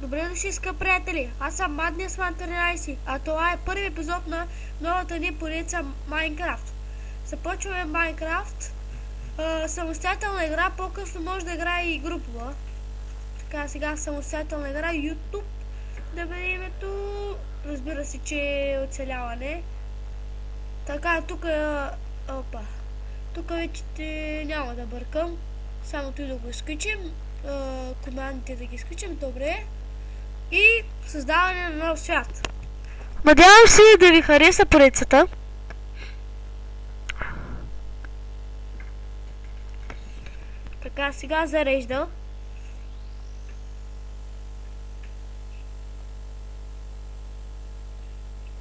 Добре дошли, скъпи приятели! Аз съм Madness Man 13, а това е първи епизод на новата ни поредица Майнкрафт. Започваме Майнкрафт. Самостоятелна игра, по-късно може да играе и групова. Така, сега самостоятелна игра, YouTube да бъде името. Разбира се, че е оцеляване. Така, тук опа. Тук вече няма да бъркам. Само той да го изключим. Командите да ги изключим, добре. И създаване на нов свят. Надявам се да ви хареса поредицата. Така, сега зарежда.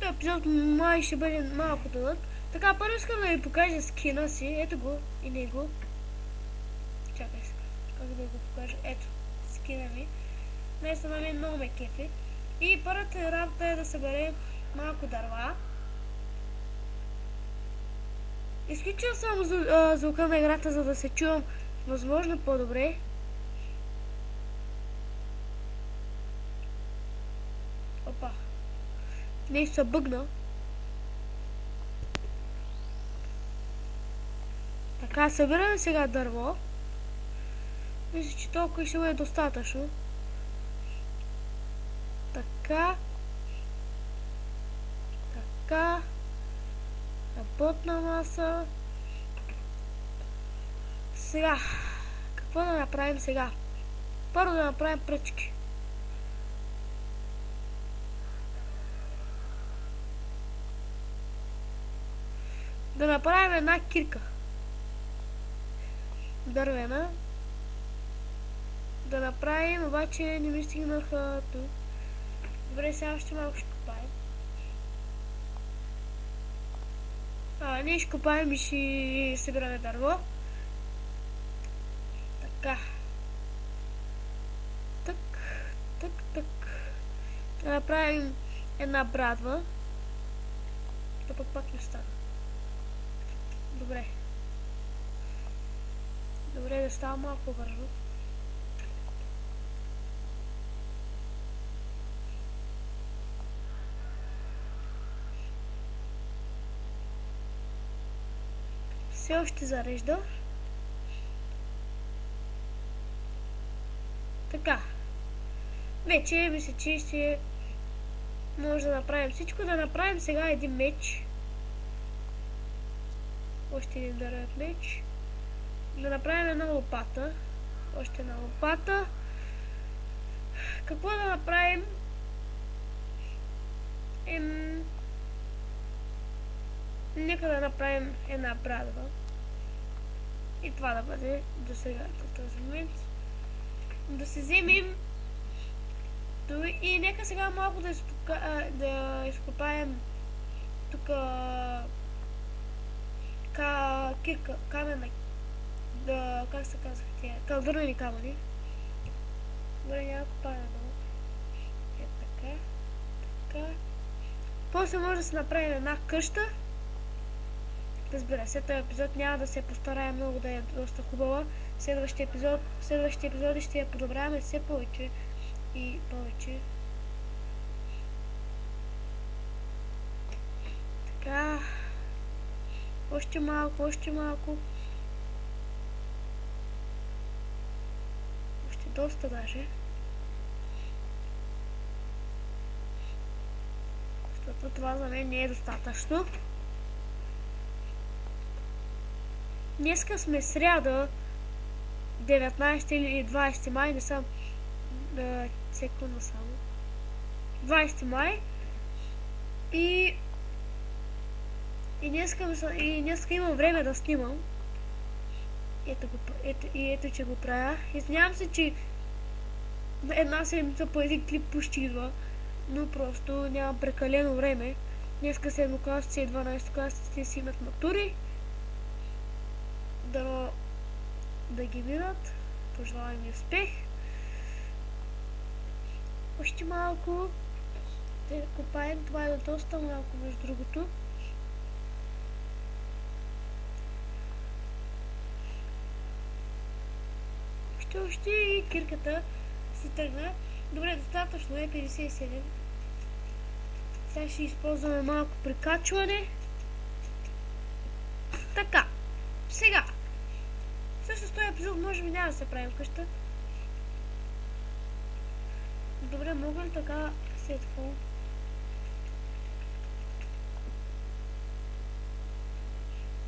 Този епизод май ще бъде малко дълъг. Така, първо искам да ви покажа скина си. Ето го и него. Чакай сега. Как да го покажа? Ето, скина ми. Днес на мен много ме кефи. И първата работа е да съберем малко дърва. Изключвам само звука на играта, за да се чувам възможно по-добре. Опа. Нещо се бъгна. Така, събираме сега дърво. Мисля, че толкова ще бъде достатъчно. Така. Така. Работна маса. Сега. Какво да направим сега? Първо да направим пръчки. Да направим една кирка. Дървена. Да направим, обаче не ми стигнаха тук. Добре, сега още малко ще копаем. Ние ще копаем и ще събираме дърво. Така. Так. Да направим една брадва. Да пак не стана. Добре, да става малко бързо. Все още зарежда. Така. Вече мисля, че ще може да направим всичко. Да направим сега един меч. Още един дървен меч. Да направим една лопата. Още една лопата. Какво да направим? Нека да направим една брадва. И това да бъде до сега, до този момент. Да се вземем. И нека сега малко да изкопаем тук кирка, камена. Как се казва тия? Кълдървени камъни. Добре, няма копане много. Така. После може да се направим една къща. Разбира се, този епизод няма да се постарая много да е доста хубава. Следващите епизоди ще я подобряваме все повече и повече. Така. Още малко. Още доста даже. Защото това за мен не е достатъчно. Днеска сме сряда, 19 или 20 май, не съм секунда само. 20 май и днеска имам време да снимам. Ето, че го правя. Извинявам се, че една седмица по един клип почти идва, но просто нямам прекалено време. Днеска 7-класници и 12-класниците си имат матури. Да ги минат. Пожелавам ми успех. Още малко. Да копаем. Това е доста малко, между другото. Още и кирката си тръгна. Добре, достатъчно е 57. Сега ще използваме малко прикачване. Така. Сега. Всъщност този епизод може би няма да се правим къща. Добре, мога ли така сетфон?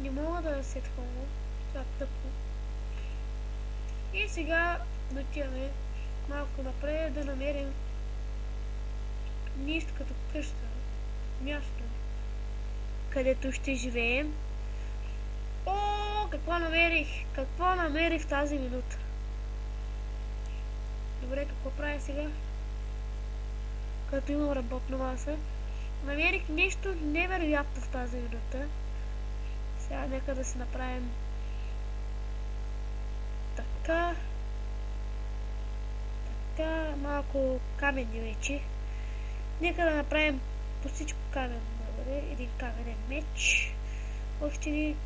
Не мога да сетфон. Това тъпо. И сега дотиваме малко напред да намерим нещо като къща. Място, където ще живеем. О, какво намерих? Какво намерих в тази минута? Добре, какво правя сега? Като имам работна маса. Намерих нещо невероятно в тази минута. Сега нека да си направим така. Така, малко каменни вече. Нека да направим по всичко каменно. Един каменен меч. Още един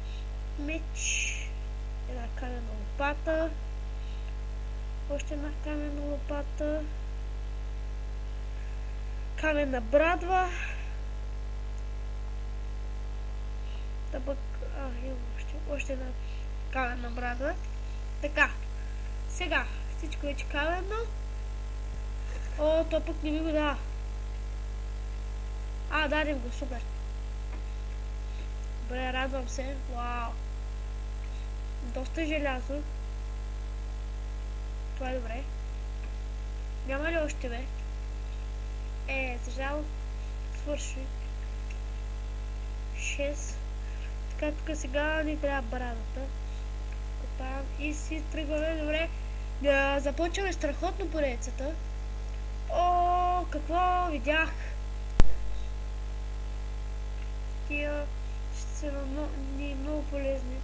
меч. Една каменна лопата. Още една каменна лопата. Каменна брадва. Тъпък. Имам още една каменна брадва. Така. Сега. Всичко вече каменно. О, то пък не ми го дава. Дадем го, супер. Добре, радвам се. Вау. Доста желязо. Това е добре. Няма ли още, бе? Съжал. Свърши. 6. Така, тук сега ни трябва брадата. Копаем и си тръгваме. Добре. Да започваме страхотно поредицата. О, какво видях? Тия ще са много полезни.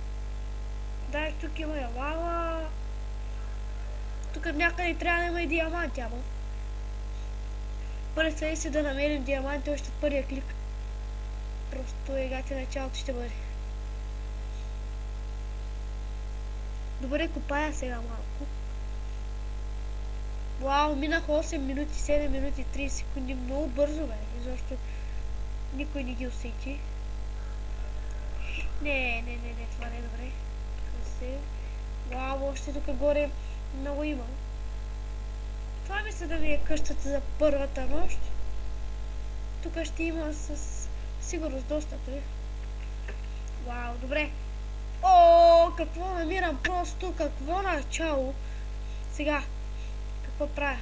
Дай, тук има и лава. Тук някъде трябва да има и диаманти, ама. Представи се да намерим диаманти още в първия клип. Просто егате началото ще бъде. Добре, копая сега малко. Вау, минаха 8 минути, 7 минути, 30 секунди. Много бързо, бе. Изобщо никой не ги усети. Не, това не е добре. Вау, още тук горе много има. Това мисля да ми е къщата за първата нощ. Тук ще има със сигурност доста той. Вау, добре. О, какво намирам просто, какво начало. Сега, какво правя?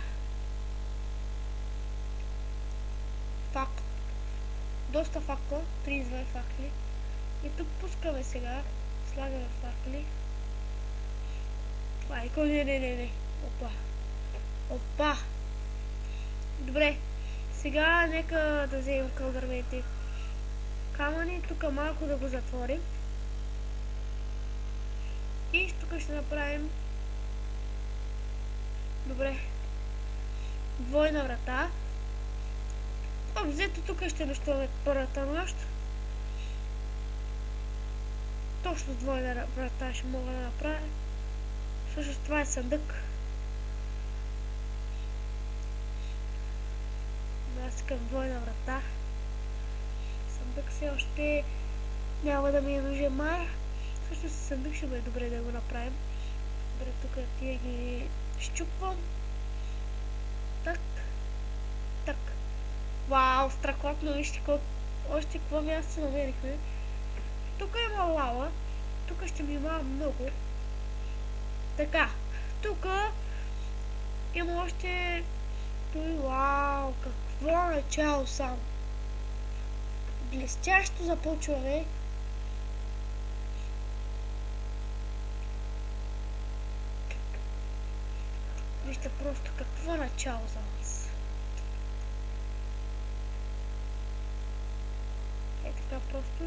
Факт. Доста факла, 32 факли. И тук пускаме сега, слагаме факли. Майко, не. Опа. Добре. Сега нека да вземем кълдървените камъни. Тук малко да го затворим. И тук ще направим. Добре. Двойна врата. Взето тук ще нощуваме първата нощ. Точно двойна врата ще мога да направя. Всъщност това е съндък. Аз искам двойна врата. Съндък все още няма да ми е нужен май. Всъщност съндък ще бъде добре да го направим. Добре, тук тия ги щупвам. Так. Вау, страхотно, вижте още какво място намерихме. Тук има лава. Тук ще ми има много. Така, тук има още... Вау, какво начало само. Блестящо започваме. Вижте просто какво начало за нас. Така просто.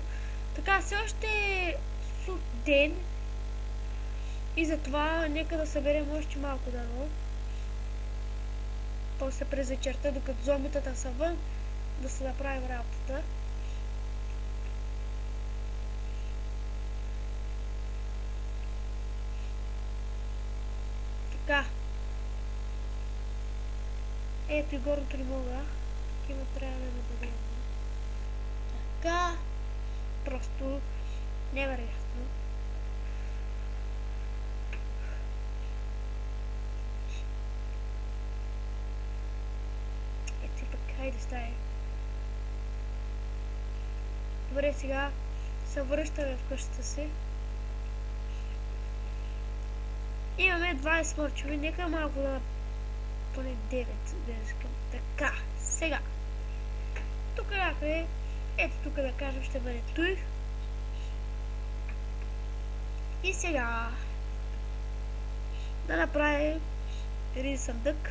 Така, все още е ден. И затова нека да съберем още малко дърво. После през вечерта, докато зомбитата са вън, да се направим работата. Така. Ето и горното не мога. Такива трябва да набедем. Така. Просто невероятно. Ето и пък хайде стае. Добре, сега се връщаме в къщата си. Имаме 20 смърчови, нека малко да поне 9 да искам. Така, сега. Тук някъде, ето тук да кажем ще бъде той. И сега да направим един съндък.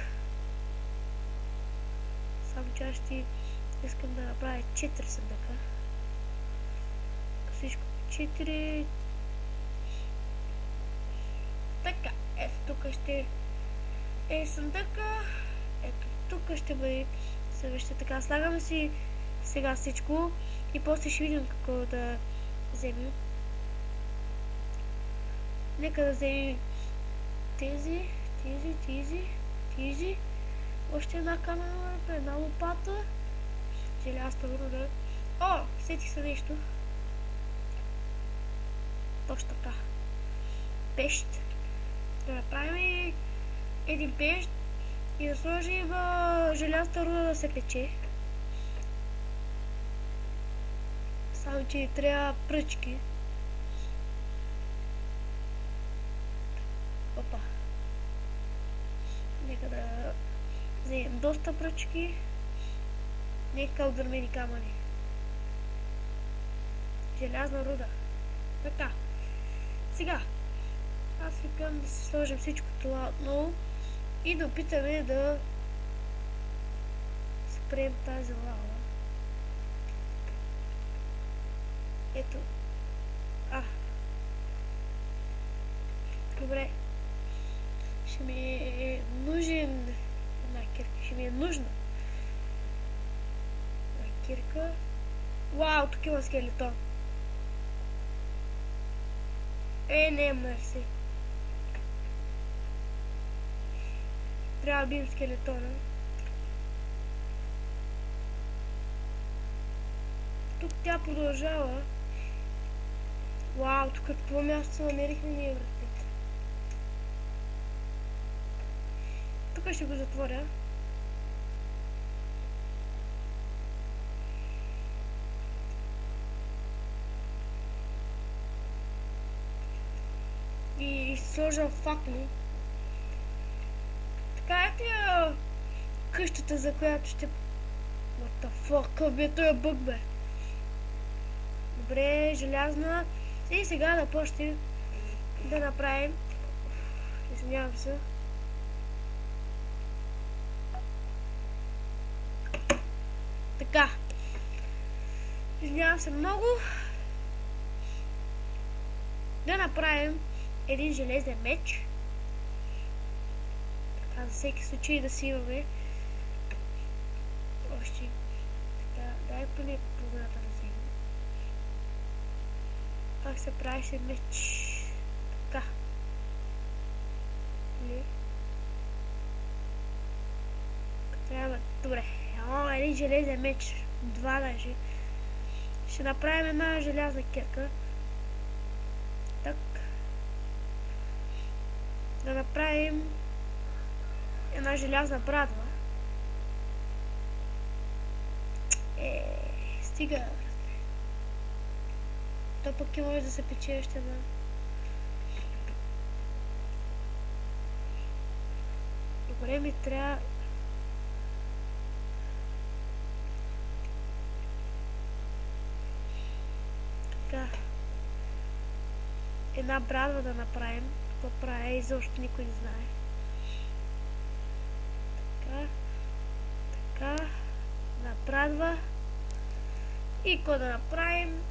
Само че аз ще искам да направя 4 съндъка. Всичко 4. Така, ето тук ще е съндъка. Ето тук ще бъде съвеща. Така, слагаме си сега всичко и после ще видим какво да вземем. Нека да вземем тези. Още една камера, една лопата. Желязна руда. О, сетих се нещо. Точно така. Пещ. Да направим един пещ и да сложим желязната руда да се пече. Само че трябва пръчки. Опа. Нека да вземем доста пръчки. Нека огърмени камъни. Желязна руда. Така. Сега. Аз викам да си сложим всичко това отново и да опитаме да спрем тази лава. Ето. Добре. Ще ми е нужен една кирка. Ще ми е нужна една кирка. Вау, тук има скелетон. Не, мерси. Трябва да бием скелетона. Тук тя продължава. Вау, тук какво място намерихме ние, братите. Тук ще го затворя. И сложам факли. Така ето я къщата, за която ще... What the fuck, къв бе този бък, бе? Добре, желязна. И сега да почнем да направим... Извинявам се. Така. Извинявам се много. Да направим един железен меч. Така, за всеки случай да си имаме още. Така, дай поне половината да вземем. Как се прави се меч? Така. Не. Трябва, добре. Един железен меч. Два даже. Ще направим една желязна кирка. Так. Да направим една желязна брадва. Стига. То пък и може да се пече още една. Добре, ми трябва... Така. Една брадва да направим. Какво прави, изобщо никой не знае. Така. Така. Една брадва. И какво да направим?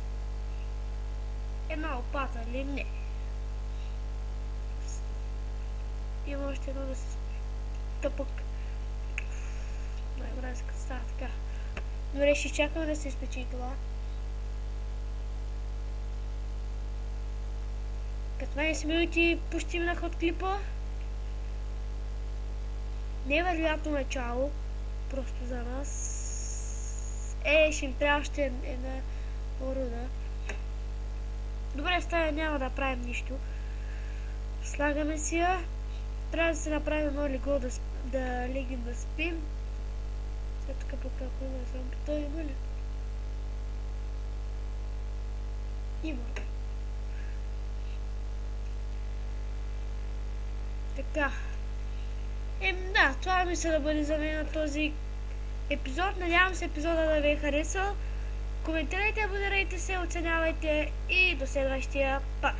Една лопата, или не? Има още едно да се спи. Тъпък. Най-добре се като става така. Добре, ще чакаме да се изпечи това. 15 минути почти минаха от клипа. Невероятно начало. просто за нас. Ще им трябва още една руда. Добре, стая няма да правим нищо. Слагаме си я. Трябва да се направим едно легло да легнем да спим. Сега тук пък ако има зомбита, има ли? Има. Така. Да, това мисля да бъде за мен на този епизод. Надявам се епизода да ви е харесал. Коментирайте, абонирайте се, оценявайте и до следващия път.